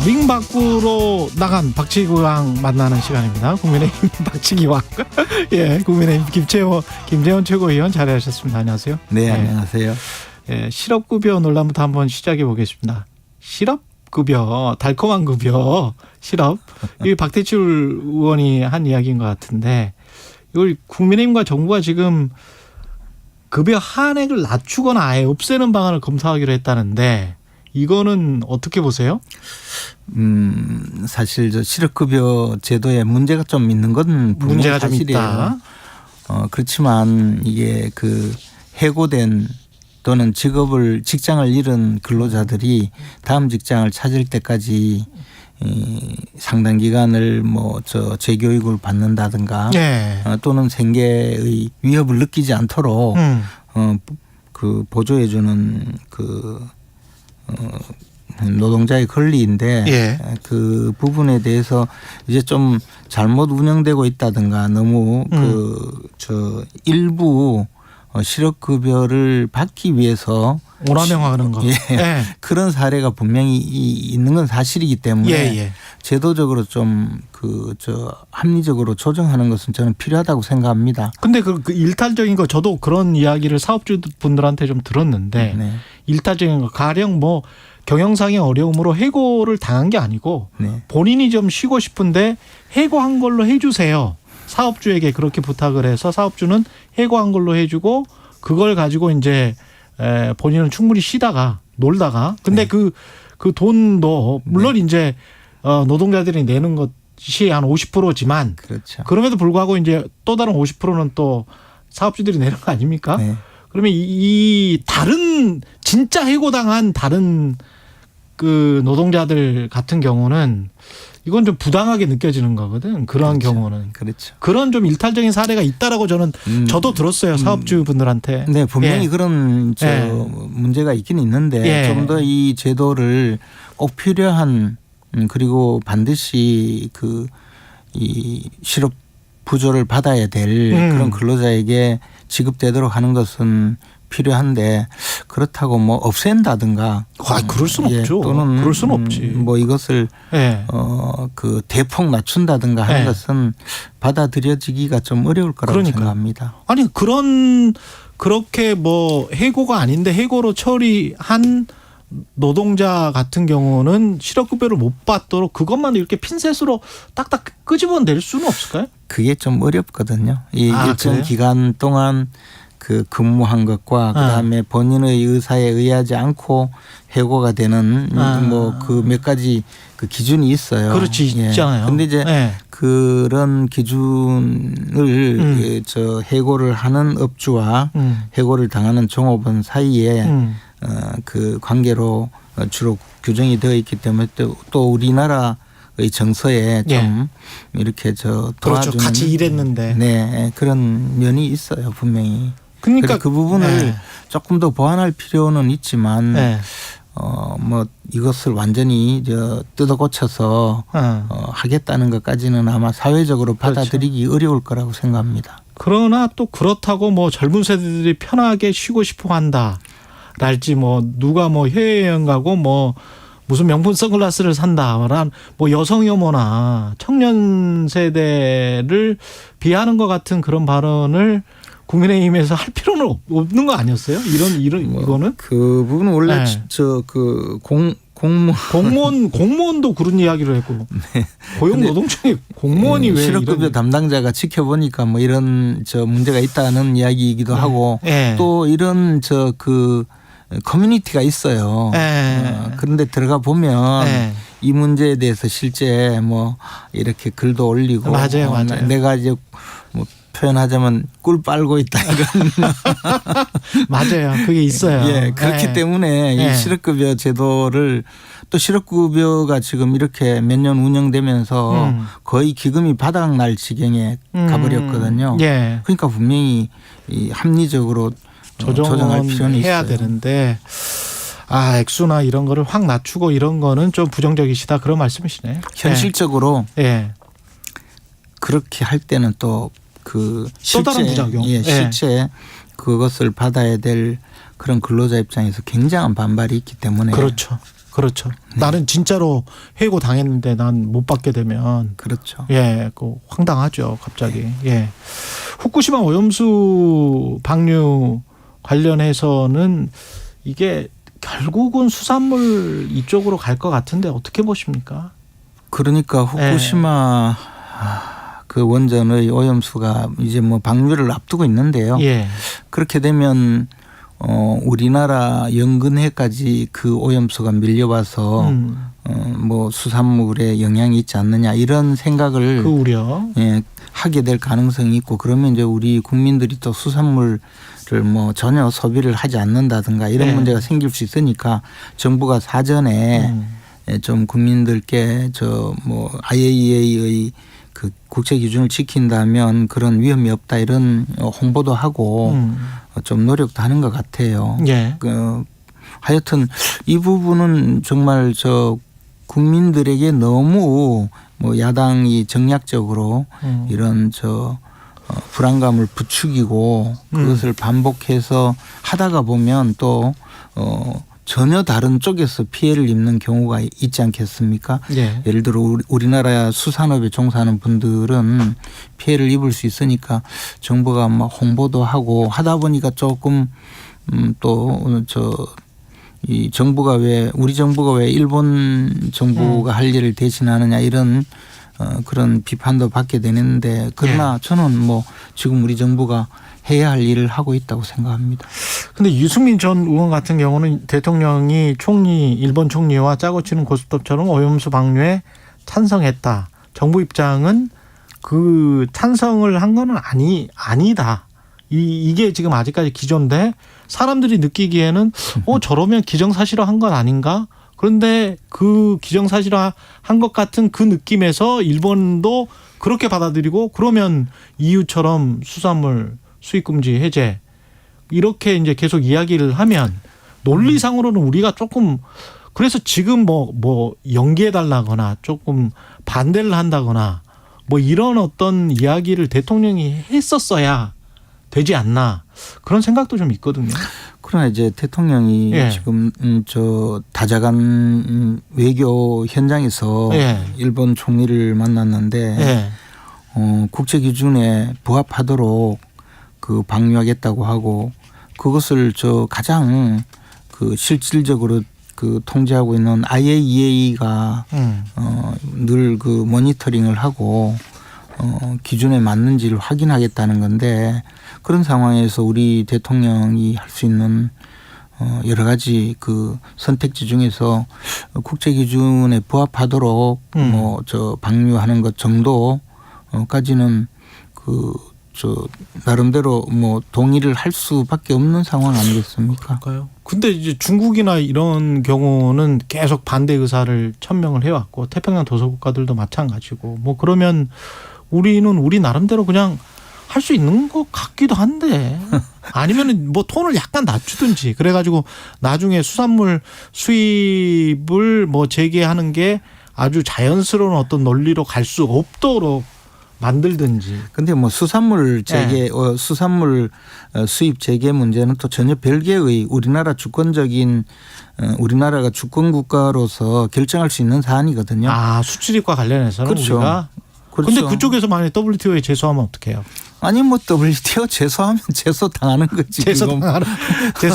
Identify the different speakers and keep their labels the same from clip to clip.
Speaker 1: 링 밖으로 나간 박치기왕 만나는 시간입니다. 국민의힘 박치기왕. 예, 국민의힘 김재원 최고위원 자리하셨습니다. 안녕하세요.
Speaker 2: 네, 안녕하세요.
Speaker 1: 예, 실업급여 논란부터 한번 시작해 보겠습니다. 실업급여, 달콤한 급여, 실업. 이 박대출 의원이 한 이야기인 것 같은데 이걸 국민의힘과 정부가 지금 급여 한액을 낮추거나 아예 없애는 방안을 검토하기로 했다는데 이거는 어떻게 보세요?
Speaker 2: 사실 저 실업급여 제도에 문제가 좀 있는 건
Speaker 1: 문제가 좀
Speaker 2: 사실이에요.
Speaker 1: 있다.
Speaker 2: 그렇지만 이게 그 해고된 또는 직장을 잃은 근로자들이 다음 직장을 찾을 때까지 상당 기간을 재교육을 받는다든가
Speaker 1: 네.
Speaker 2: 또는 생계의 위협을 느끼지 않도록 그 보조해주는 노동자의 권리인데
Speaker 1: 예.
Speaker 2: 그 부분에 대해서 이제 좀 잘못 운영되고 있다든가 너무 일부 실업급여를 받기 위해서
Speaker 1: 오남용하는 거.
Speaker 2: 예.
Speaker 1: 예.
Speaker 2: 그런 사례가 분명히 있는 건 사실이기 때문에
Speaker 1: 예.
Speaker 2: 제도적으로 좀 합리적으로 조정하는 것은 저는 필요하다고 생각합니다.
Speaker 1: 근데 그 일탈적인 거 저도 그런 이야기를 사업주분들한테 좀 들었는데
Speaker 2: 네.
Speaker 1: 일탈적인 거 가령 경영상의 어려움으로 해고를 당한 게 아니고
Speaker 2: 네.
Speaker 1: 본인이 좀 쉬고 싶은데 해고한 걸로 해주세요. 사업주에게 그렇게 부탁을 해서 사업주는 해고한 걸로 해주고 그걸 가지고 이제 본인은 충분히 쉬다가 놀다가 근데
Speaker 2: 네.
Speaker 1: 그 돈도 물론 이제 노동자들이 내는 것이 한 50%지만
Speaker 2: 그렇죠.
Speaker 1: 그럼에도 불구하고 이제 또 다른 50%는 또 사업주들이 내는 거 아닙니까?
Speaker 2: 네.
Speaker 1: 그러면 이 다른 진짜 해고당한 다른 그 노동자들 같은 경우는 이건 좀 부당하게 느껴지는 거거든. 그런
Speaker 2: 그렇죠.
Speaker 1: 경우는.
Speaker 2: 그렇죠.
Speaker 1: 그런 좀 일탈적인 사례가 있다라고 저는 저도 들었어요. 사업주분들한테.
Speaker 2: 네, 분명히
Speaker 1: 예.
Speaker 2: 그런 문제가 있긴 있는데
Speaker 1: 예.
Speaker 2: 좀 더 이 제도를 꼭 필요한 그리고 반드시 이 실업 부조를 받아야 될 그런 근로자에게 지급되도록 하는 것은 필요한데 그렇다고 없앤다든가
Speaker 1: 그럴 수는 없죠.
Speaker 2: 또는
Speaker 1: 그럴 수는 없지.
Speaker 2: 이것을
Speaker 1: 예.
Speaker 2: 대폭 낮춘다든가 하는
Speaker 1: 예.
Speaker 2: 것은 받아들여지기가 좀 어려울 거라고 생각합니다.
Speaker 1: 아니 그렇게 해고가 아닌데 해고로 처리한 노동자 같은 경우는 실업급여를 못 받도록 그것만 이렇게 핀셋으로 딱딱 끄집어낼 수는 없을까요?
Speaker 2: 그게 좀 어렵거든요. 이 일정
Speaker 1: 그래요?
Speaker 2: 기간 동안 근무한 것과 그다음에 본인의 의사에 의하지 않고 해고가 되는 그 몇 가지 기준이 있어요.
Speaker 1: 그렇지 있잖아요.
Speaker 2: 그런데 이제
Speaker 1: 예.
Speaker 2: 그런 기준을 해고를 하는 업주와 해고를 당하는 종업원 사이에 그 관계로 주로 규정이 되어 있기 때문에 또 우리나라의 정서에 좀 이렇게 도와주는
Speaker 1: 그렇죠. 같이 일했는데.
Speaker 2: 네, 그런 면이 있어요, 분명히.
Speaker 1: 그러니까
Speaker 2: 그 부분을 조금 더 보완할 필요는 있지만 이것을 완전히 뜯어 고쳐서 하겠다는 것까지는 아마 사회적으로 받아들이기 어려울 거라고 생각합니다.
Speaker 1: 그러나 또 그렇다고 젊은 세대들이 편하게 쉬고 싶어 한다. 랄지 누가 해외여행 가고 무슨 명품 선글라스를 산다란 여성 혐오나 청년 세대를 비하하는 것 같은 그런 발언을 국민의힘에서 할 필요는 없는 거 아니었어요? 이거는
Speaker 2: 그 부분은 원래
Speaker 1: 공무원도 그런 이야기를 했고 고용노동청의 공무원이 왜
Speaker 2: 실업급여 담당자가 지켜보니까 이런 문제가 있다는 이야기이기도 하고 또 이런 커뮤니티가 있어요. 그런데 들어가 보면 이 문제에 대해서 실제 이렇게 글도 올리고
Speaker 1: 맞아요.
Speaker 2: 내가 이제 표현하자면 꿀 빨고 있다 이런
Speaker 1: 맞아요. 그게 있어요.
Speaker 2: 예, 그렇기 때문에 이 실업급여 제도를 또 실업급여가 지금 이렇게 몇 년 운영되면서 거의 기금이 바닥날 지경에 가버렸거든요. 그러니까 분명히 이 합리적으로 조정할 필요는
Speaker 1: 해야
Speaker 2: 있어요.
Speaker 1: 되는데 액수나 이런 거를 확 낮추고 이런 거는 좀 부정적이시다 그런 말씀이시네.
Speaker 2: 현실적으로 그렇게 할 때는 또
Speaker 1: 다른 부작용.
Speaker 2: 실제 그것을 받아야 될 그런 근로자 입장에서 굉장한 반발이 있기 때문에
Speaker 1: 그렇죠. 그렇죠. 나는 진짜로 해고 당했는데 난 못 받게 되면
Speaker 2: 그렇죠.
Speaker 1: 예, 그 황당하죠. 갑자기. 예. 후쿠시마 오염수 방류 관련해서는 이게 결국은 수산물 이쪽으로 갈 것 같은데 어떻게 보십니까?
Speaker 2: 그러니까 후쿠시마 그 원전의 오염수가 이제 뭐 방류를 앞두고 있는데요.
Speaker 1: 예.
Speaker 2: 그렇게 되면 우리나라 연근해까지 그 오염수가 밀려와서 뭐 수산물에 영향이 있지 않느냐 이런 생각을
Speaker 1: 그 우려
Speaker 2: 하게 될 가능성이 있고 그러면 이제 우리 국민들이 또 수산물을 뭐 전혀 소비를 하지 않는다든가 이런 문제가 생길 수 있으니까 정부가 사전에 좀 국민들께 저 뭐 IAEA의 그 국제 기준을 지킨다면 그런 위험이 없다 이런 홍보도 하고 좀 노력도 하는 것 같아요.
Speaker 1: 예.
Speaker 2: 하여튼 이 부분은 정말 저 국민들에게 너무 뭐 야당이 정략적으로 이런 저 불안감을 부추기고 그것을 반복해서 하다가 보면 또 전혀 다른 쪽에서 피해를 입는 경우가 있지 않겠습니까?
Speaker 1: 예.
Speaker 2: 예를 들어 우리나라 수산업에 종사하는 분들은 피해를 입을 수 있으니까 정부가 막 홍보도 하고 하다 보니까 조금 또 이 정부가 왜 우리 정부가 왜 일본 정부가 할 일을 대신하느냐 이런 그런 비판도 받게 되는데 그러나 저는 뭐 지금 우리 정부가 해야 할 일을 하고 있다고 생각합니다.
Speaker 1: 근데 유승민 전 의원 같은 경우는 대통령이 일본 총리와 짜고 치는 고스톱처럼 오염수 방류에 찬성했다. 정부 입장은 그 찬성을 한 거는 아니다. 이게 지금 아직까지 기조인데 사람들이 느끼기에는 저러면 기정사실화한 건 아닌가? 그런데 그 기정사실화한 것 같은 그 느낌에서 일본도 그렇게 받아들이고 그러면 EU처럼 수산물 수입금지 해제 이렇게 이제 계속 이야기를 하면 논리상으로는 우리가 조금 그래서 지금 뭐 연기해 달라거나 조금 반대를 한다거나 뭐 이런 어떤 이야기를 대통령이 했었어야 되지 않나 그런 생각도 좀 있거든요.
Speaker 2: 그러나 이제 대통령이 지금 저 다자간 외교 현장에서 일본 총리를 만났는데 국제 기준에 부합하도록 그 방류하겠다고 하고 그것을 저 가장 그 실질적으로 그 통제하고 있는 IAEA가 늘 그 모니터링을 하고 기준에 맞는지를 확인하겠다는 건데 그런 상황에서 우리 대통령이 할 수 있는 여러 가지 그 선택지 중에서 국제 기준에 부합하도록 뭐 저 방류하는 것 정도까지는 나름대로 뭐 동의를 할 수밖에 없는 상황 아니겠습니까?
Speaker 1: 그럴까요? 근데 이제 중국이나 이런 경우는 계속 반대 의사를 천명을 해왔고 태평양 도서국가들도 마찬가지고 뭐 그러면 우리 나름대로 그냥 할 수 있는 것 같기도 한데 아니면은 뭐 톤을 약간 낮추든지 그래가지고 나중에 수산물 수입을 뭐 재개하는 게 아주 자연스러운 어떤 논리로 갈 수 없도록 만들든지.
Speaker 2: 근데 뭐 수산물 재개, 수산물 수입 재개 문제는 또 전혀 별개의 우리나라 주권적인 우리나라가 주권 국가로서 결정할 수 있는 사안이거든요.
Speaker 1: 아, 수출입과 관련해서는
Speaker 2: 그렇죠.
Speaker 1: 우리가.
Speaker 2: 그런데
Speaker 1: 그렇죠. 그쪽에서 만약 WTO에 제소하면 어떡해요?
Speaker 2: 아니 뭐 WTO 제소하면 제소 당하는 거지.
Speaker 1: 제소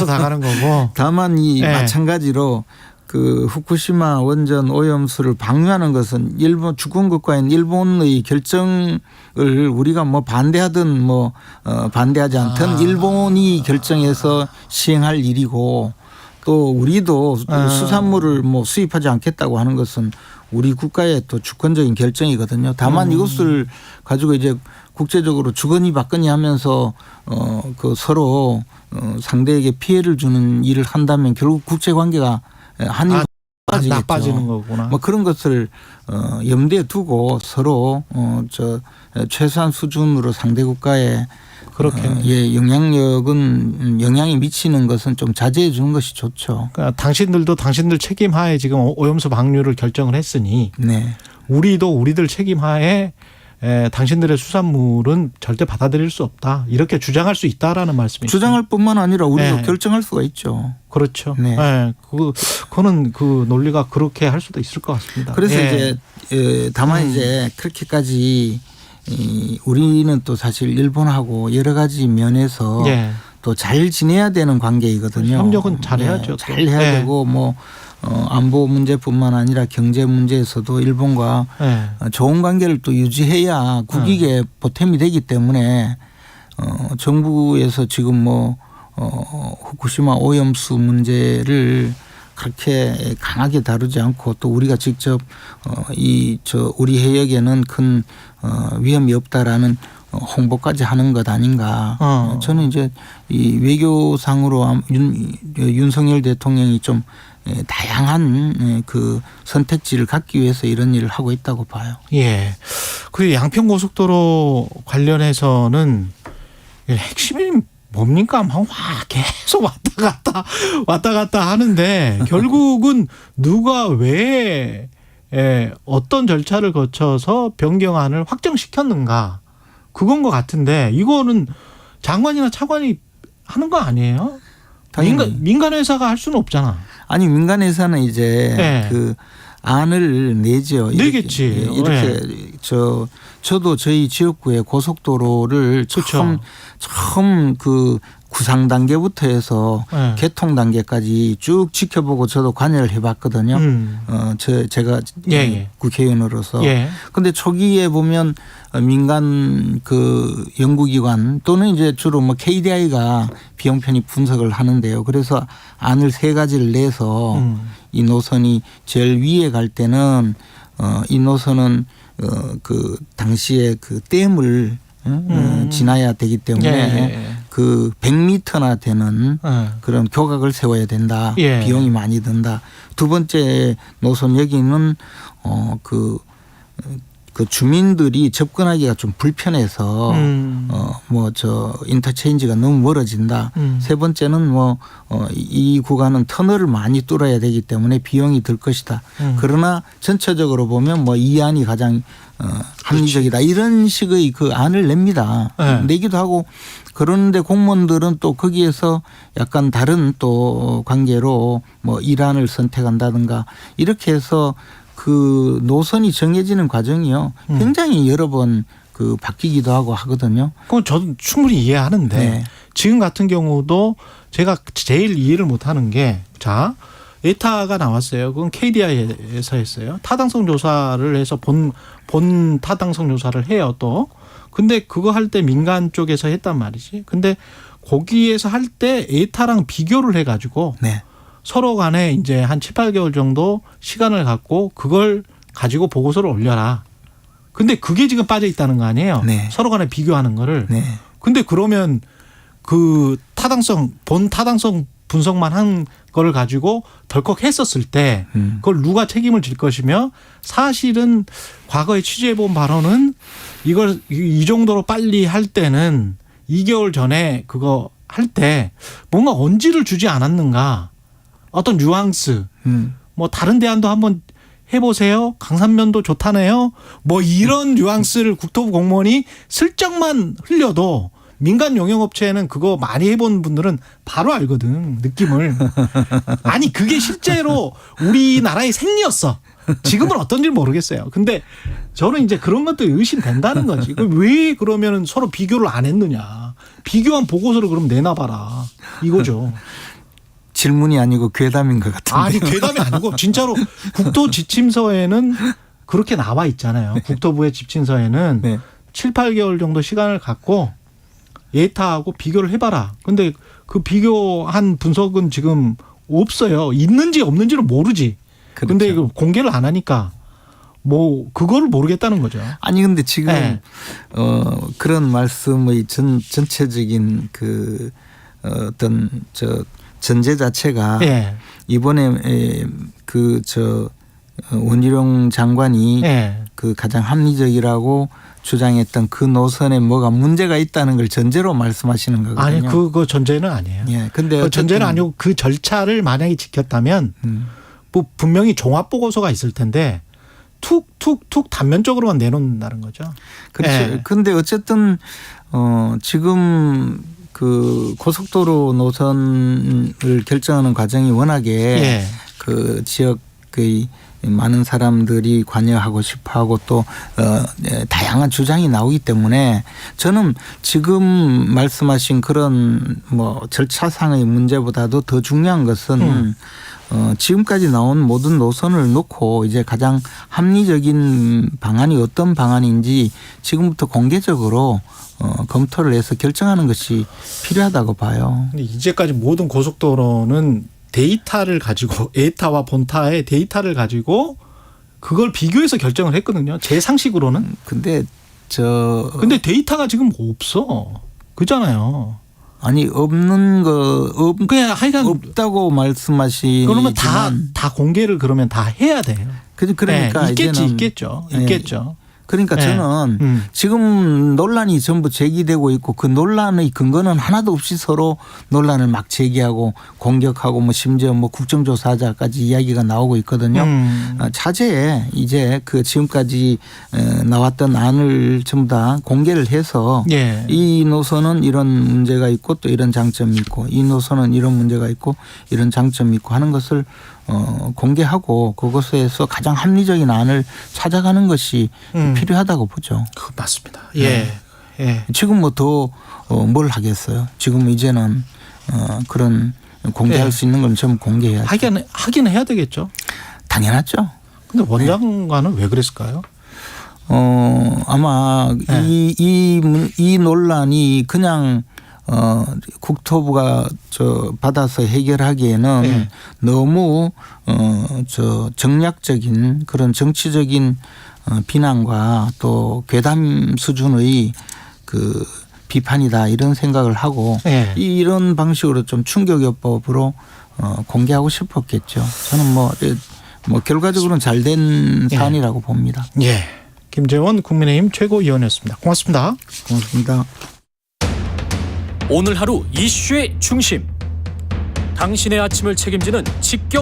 Speaker 1: 당하는 거고.
Speaker 2: 다만 마찬가지로 그 후쿠시마 원전 오염수를 방류하는 것은 일본 주권 국가인 일본의 결정을 우리가 뭐 반대하든 뭐 반대하지 않든 일본이 결정해서 시행할 일이고 또 우리도 수산물을 뭐 수입하지 않겠다고 하는 것은 우리 국가의 또 주권적인 결정이거든요. 다만 이것을 가지고 이제 국제적으로 주거니 받거니 하면서 그 서로 상대에게 피해를 주는 일을 한다면 결국 국제 관계가 한이
Speaker 1: 나빠지는 거구나.
Speaker 2: 뭐 그런 것을 염두에 두고 서로 최소한 수준으로 상대 국가에 그렇게 영향이 미치는 것은 좀 자제해 주는 것이 좋죠.
Speaker 1: 그러니까 당신들 책임하에 지금 오염수 방류를 결정을 했으니 우리도 우리들 책임하에 당신들의 수산물은 절대 받아들일 수 없다. 이렇게 주장할 수 있다라는 말씀이죠.
Speaker 2: 주장할 뿐만 아니라 우리가 결정할 수가 있죠.
Speaker 1: 그렇죠.
Speaker 2: 네.
Speaker 1: 그거는 그 논리가 그렇게 할 수도 있을 것 같습니다.
Speaker 2: 그래서 이제 다만 이제 그렇게까지 우리는 또 사실 일본하고 여러 가지 면에서 또 잘 지내야 되는 관계이거든요.
Speaker 1: 협력은 잘해야죠.
Speaker 2: 잘 해야 되고 뭐 안보 문제뿐만 아니라 경제 문제에서도 일본과 좋은 관계를 또 유지해야 국익에 보탬이 되기 때문에 정부에서 지금 뭐 후쿠시마 오염수 문제를 그렇게 강하게 다루지 않고 또 우리가 직접 우리 해역에는 큰 위험이 없다라는 홍보까지 하는 것 아닌가. 저는 이제 이 외교상으로 윤석열 대통령이 좀 다양한 그 선택지를 갖기 위해서 이런 일을 하고 있다고 봐요.
Speaker 1: 예. 그 양평고속도로 관련해서는 핵심이 뭡니까? 막 계속 왔다 갔다 하는데 결국은 누가 왜 어떤 절차를 거쳐서 변경안을 확정시켰는가 그건 것 같은데 이거는 장관이나 차관이 하는 거 아니에요? 민간 회사가 할 수는 없잖아.
Speaker 2: 아니 민간 회사는 이제 그 안을 내죠.
Speaker 1: 내겠지.
Speaker 2: 이렇게 저도 저희 지역구의 고속도로를 처음 그 구상 단계부터 해서 개통 단계까지 쭉 지켜보고 저도 관여를 해봤거든요. 제가 국회의원으로서. 그런데 초기에 보면 민간 그 연구기관 또는 이제 주로 뭐 KDI가 비용 편입 분석을 하는데요. 그래서 안을 3가지를 내서 이 노선이 제일 위에 갈 때는 이 노선은 그 당시에 그 댐을 지나야 되기 때문에 그 100m나 되는 그런 교각을 세워야 된다. 비용이 많이 든다. 두 번째 노선 여기는 그 주민들이 접근하기가 좀 불편해서 인터체인지가 너무 멀어진다. 세 번째는 이 구간은 터널을 많이 뚫어야 되기 때문에 비용이 들 것이다. 그러나 전체적으로 보면 이 안이 가장 합리적이다. 이런 식의 그 안을 냅니다. 내기도 하고 그런데 공무원들은 또 거기에서 약간 다른 또 관계로 일안을 선택한다든가 이렇게 해서 그 노선이 정해지는 과정이요. 굉장히 여러 번 그 바뀌기도 하고 하거든요.
Speaker 1: 그건 저도 충분히 이해하는데 지금 같은 경우도 제가 제일 이해를 못하는 게 에타가 나왔어요. 그건 KDI에서 했어요. 타당성 조사를 해서 본 타당성 조사를 해요 또. 근데 그거 할 때 민간 쪽에서 했단 말이지. 근데 거기에서 할 때 에타랑 비교를 해가지고 서로 간에 이제 한 7, 8개월 정도 시간을 갖고 그걸 가지고 보고서를 올려라. 근데 그게 지금 빠져 있다는 거 아니에요. 서로 간에 비교하는 거를. 근데 그러면 그 본 타당성 분석만 한 거를 가지고 덜컥 했었을 때 그걸 누가 책임을 질 것이며 사실은 과거에 취재해 본 바로는 이걸 이 정도로 빨리 할 때는 2개월 전에 그거 할 때 뭔가 언지를 주지 않았는가. 어떤 뉘앙스, 다른 대안도 한번 해보세요. 강산면도 좋다네요. 이런 뉘앙스를 국토부 공무원이 슬쩍만 흘려도 민간 용역업체는 그거 많이 해본 분들은 바로 알거든. 느낌을. 아니 그게 실제로 우리나라의 생리였어. 지금은 어떤지 모르겠어요. 근데 저는 이제 그런 것도 의심된다는 거지. 왜 그러면 서로 비교를 안 했느냐. 비교한 보고서를 그럼 내놔봐라. 이거죠.
Speaker 2: 질문이 아니고 괴담인 것 같은데.
Speaker 1: 아니 괴담이 아니고 진짜로 국토 지침서에는 그렇게 나와 있잖아요. 국토부의 지침서에는 7, 8개월 정도 시간을 갖고 예타하고 비교를 해봐라. 근데 그 비교한 분석은 지금 없어요. 있는지 없는지는 모르지. 그런데 이거 공개를 안 하니까 그거를 모르겠다는 거죠.
Speaker 2: 아니 근데 지금 그런 말씀의 전체적인 그 어떤 전제 자체가 이번에 원희룡 장관이 그 가장 합리적이라고 주장했던 그 노선에 뭐가 문제가 있다는 걸 전제로 말씀하시는 거거든요.
Speaker 1: 아니 그거 전제는 아니에요. 근데 전제는 아니고 그 절차를 만약에 지켰다면 분명히 종합 보고서가 있을 텐데 툭툭툭 단면적으로만 내놓는다는 거죠.
Speaker 2: 그렇죠. 그런데 어쨌든 지금 그 고속도로 노선을 결정하는 과정이 워낙에 그 지역의 많은 사람들이 관여하고 싶어하고 또 다양한 주장이 나오기 때문에 저는 지금 말씀하신 그런 뭐 절차상의 문제보다도 더 중요한 것은 지금까지 나온 모든 노선을 놓고 이제 가장 합리적인 방안이 어떤 방안인지 지금부터 공개적으로 검토를 해서 결정하는 것이 필요하다고 봐요.
Speaker 1: 근데 이제까지 모든 고속도로는 데이터를 가지고 에타와 본타의 데이터를 가지고 그걸 비교해서 결정을 했거든요. 제 상식으로는.
Speaker 2: 근데
Speaker 1: 데이터가 지금 없어. 그잖아요.
Speaker 2: 아니 없는 거
Speaker 1: 그냥 하여간
Speaker 2: 없다고 말씀하시지만
Speaker 1: 그러면 다 공개를 그러면 다 해야 돼요.
Speaker 2: 그러니까
Speaker 1: 있겠죠.
Speaker 2: 그러니까 저는 지금 논란이 전부 제기되고 있고 그 논란의 근거는 하나도 없이 서로 논란을 막 제기하고 공격하고 뭐 심지어 뭐 국정조사하자까지 이야기가 나오고 있거든요. 차제에 이제 그 지금까지 나왔던 안을 전부 다 공개를 해서 이 노선은 이런 문제가 있고 또 이런 장점이 있고 이 노선은 이런 문제가 있고 이런 장점이 있고 하는 것을 공개하고 그것에서 가장 합리적인 안을 찾아가는 것이 필요하다고 보죠.
Speaker 1: 맞습니다.
Speaker 2: 지금 뭐 더 뭘 하겠어요. 지금 이제는 그런 공개할 수 있는 건 좀 공개해야죠.
Speaker 1: 하긴 해야 되겠죠.
Speaker 2: 당연하죠.
Speaker 1: 근데 원장관은 왜 그랬을까요?
Speaker 2: 아마 이 논란이 그냥 국토부가 받아서 해결하기에는 너무 정략적인 그런 정치적인 비난과 또 괴담 수준의 그 비판이다 이런 생각을 하고 이런 방식으로 좀 충격요법으로 공개하고 싶었겠죠. 저는 뭐 결과적으로는 잘된 사안이라고 봅니다.
Speaker 1: 김재원 국민의힘 최고위원이었습니다. 고맙습니다.
Speaker 2: 고맙습니다.
Speaker 3: 오늘 하루 이슈의 중심. 당신의 아침을 책임지는 직격